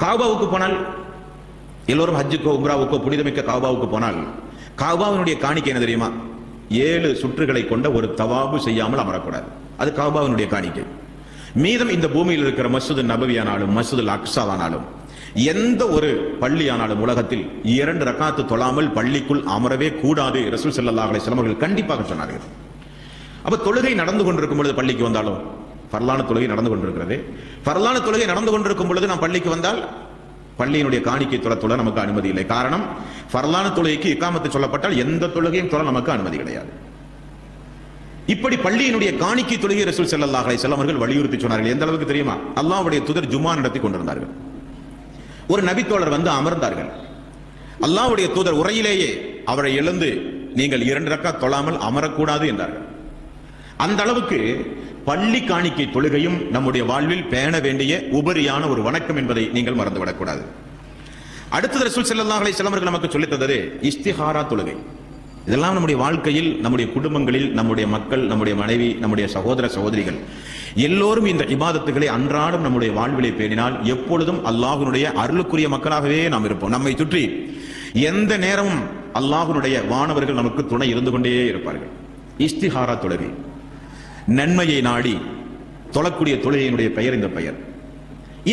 காபாவுக்கு போனால் எல்லோரும் ஹஜ்ஜுக்கோ உம்ராவுக்கோ புனிதமிக்க காபாவுக்கு போனால் காபாவினுடைய காணிக்கை என்ன தெரியுமா? 7 சுற்றுகளை கொண்ட ஒரு தவாபு செய்யாமல் அமரக்கூடாது. அது காபாவினுடைய காணிக்கை. மீதம் இந்த பூமியில் இருக்கிற மஸ்ஜிது நபவியானாலும் மஸ்ஜிதுல் அக்ஸாவானாலும் எந்த ஒரு பள்ளியானாலும் உலகத்தில் 2 ரக்காத்து தொழாமல் பள்ளிக்குள் அமரவே கூடாது. ரசூல் ஸல்லல்லாஹு அலைஹி வஸல்லம் அவர்கள் கண்டிப்பாக சொன்னார்கள். அப்ப தொழுகை நடந்து கொண்டிருக்கும் பொழுது பள்ளிக்கு வந்தாலும், ஃபர்லான தொழுகை நடந்து கொண்டிருக்கிறது, ஃபர்லான தொழுகை நடந்து கொண்டிருக்கும் பொழுது நாம் பள்ளிக்கு வந்தால் பள்ளியினுடைய காணிக்கை தொழ நமக்கு அனுமதி இல்லை. காரணம், ஃபர்லான தொழுகைக்கு இக்காமத்து சொல்லப்பட்டால் எந்த தொழுகையும் தொழ நமக்கு அனுமதி கிடையாது. இப்படி பள்ளியினுடைய காணிக்கை தொழுகை ரசூல் ஸல்லல்லாஹு அலைஹி வஸல்லம் அவர்கள் வலியுறுத்தி சொன்னார்கள். எந்த அளவுக்கு தெரியுமா? அல்லாஹ்வுடைய தூதர் ஜும்மா நடத்தி கொண்டிருந்தார்கள். ஒரு நபித்தோழர் வந்து அமர்ந்தார்கள். அல்லாஹ்வுடைய தூதர் உரையிலேயே அவரை எழுந்து நீங்கள் 2 ரக்காத் தொழாமல் அமரக்கூடாது என்றார்கள். அந்த அளவுக்கு பள்ளி காணிக்கை தொழுகையும் நம்முடைய வாழ்வில் பேண வேண்டிய உபரியான ஒரு வணக்கம் என்பதை நீங்கள் மறந்துவிடக்கூடாது. அடுத்தது ரசூல் ஸல்லல்லாஹு அலைஹி வஸல்லம் அவர்கள் நமக்கு சொல்லித் தந்தது இஸ்திகாரா தொழுகை. இதெல்லாம் நம்முடைய வாழ்க்கையில், நம்முடைய குடும்பங்களில், நம்முடைய மக்கள், நம்முடைய மனைவி, நம்முடைய சகோதர சகோதரிகள் எல்லோரும் இந்த இபாதத்துகளை அன்றாடம் நம்முடைய வாழ்விலை பேணினால் எப்பொழுதும் அல்லாஹ்வுடைய அருளுக்குரிய மக்களாகவே நாம் இருப்போம். நம்மை சுற்றி எந்த நேரமும் அல்லாஹ்வுடைய வானவர்கள் நமக்கு துணை இருந்து கொண்டே இருப்பார்கள். இஸ்திகாரா தொழுகை, நன்மையை நாடி தொழக்கூடிய தொழுகையினுடைய பெயர் இந்த பெயர்.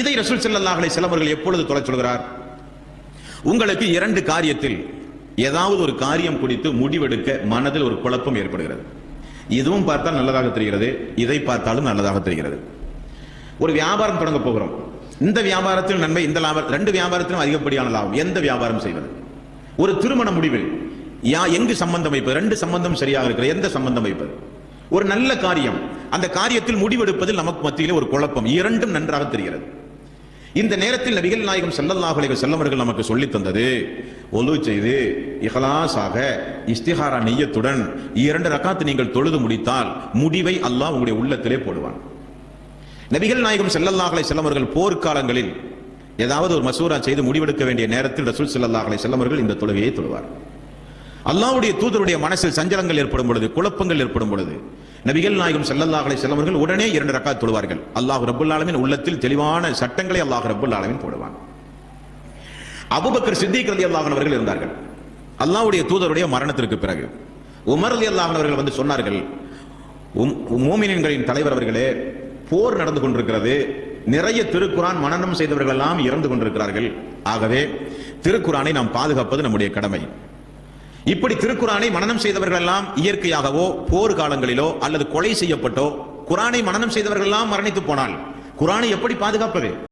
இதை ரசூல் ஸல்லல்லாஹு அலைஹி வஸல்லம் அவர்கள் எப்பொழுது தொழச் சொல்கிறார்? உங்களுக்கு 2 காரியத்தில் ஏதாவது ஒரு காரியம் குறித்து முடிவெடுக்க மனதில் ஒரு குழப்பம் ஏற்படுகிறது. இதுவும் பார்த்தால் நல்லதாக தெரிகிறது, இதை பார்த்தாலும் நல்லதாக தெரிகிறது. ஒரு வியாபாரம் தொடங்க போகிறோம். இந்த வியாபாரத்தில் நன்மை, இந்த லாபம், 2 வியாபாரத்திலும் அதிகப்படியான லாபம். எந்த வியாபாரம் செய்வது? ஒரு திருமண முடிவில் எங்கு சம்பந்தம் வைப்பது? 2 சம்பந்தம் சரியாக இருக்கிறது, எந்த சம்பந்தம் வைப்பது? ஒரு நல்ல காரியம், அந்த காரியத்தில் முடிவெடுப்பதில் நமக்கு மத்தியிலே ஒரு குழப்பம். 2ம் நன்றாக தெரிகிறது. இந்த நேரத்தில் நபிகள் நாயகம் ஸல்லல்லாஹு அலைஹி வஸல்லம் அவர்கள் நமக்கு சொல்லித் தந்தது, ஒலு செய்து இஹ்லாஸாக இஸ்திகாரா நிய்யத்துடன் 2 ரக்காத் நீங்கள் தொழுது முடித்தால் முடிவை அல்லாஹ் உங்களுடைய உள்ளத்திலே போடுவான். நபிகள் நாயகம் ஸல்லல்லாஹு அலைஹி வஸல்லம் அவர்கள் போர்க்காலங்களில் ஏதாவது ஒரு மசூரா செய்து முடிவெடுக்க வேண்டிய நேரத்தில் ரசூல் ஸல்லல்லாஹு அலைஹி வஸல்லம் அவர்கள் இந்த தொழுகையை தொழுவார். அல்லாஹ்வுடைய தூதருடைய மனசில் சஞ்சலங்கள் ஏற்படும் பொழுது, குழப்பங்கள் ஏற்படும் பொழுது நபிகள் நாயகம் ஸல்லல்லாஹு அலைஹி வஸல்லம் அவர்கள் உடனே 2 ரக்காத் தொழுவார்கள். அல்லாஹ் ரப்பல் ஆலமீன் உள்ளத்தில் தெளிவான சட்டங்களை அல்லாஹ் ரப்பல் ஆலமீன் போடுவான். அபூபக்கர் சித்திக் ரலியல்லாஹு அன்ஹு அவர்கள் இருந்தார்கள். அல்லாஹ்வுடைய தூதருடைய மரணத்திற்கு பிறகு உமர் ரலியல்லாஹு அன்ஹு அவர்கள் வந்து சொன்னார்கள், மூமினீன்களின் தலைவர் அவர்களே, போர் நடந்து கொண்டிருக்கிறது, நிறைய திருக்குரான் மனனம் செய்தவர்கள் எல்லாம் இறந்து கொண்டிருக்கிறார்கள். ஆகவே திருக்குரானை நாம் பாதுகாப்பது நம்முடைய கடமை. இப்படி திருக்குரானை மனனம் செய்தவர்கள் எல்லாம் இயற்கையாகவோ போர் காலங்களிலோ அல்லது கொலை செய்யப்பட்டோ குரானை மனனம் செய்தவர்கள் எல்லாம் மரணித்து போனால் குரானை எப்படி பாதுகாப்பது?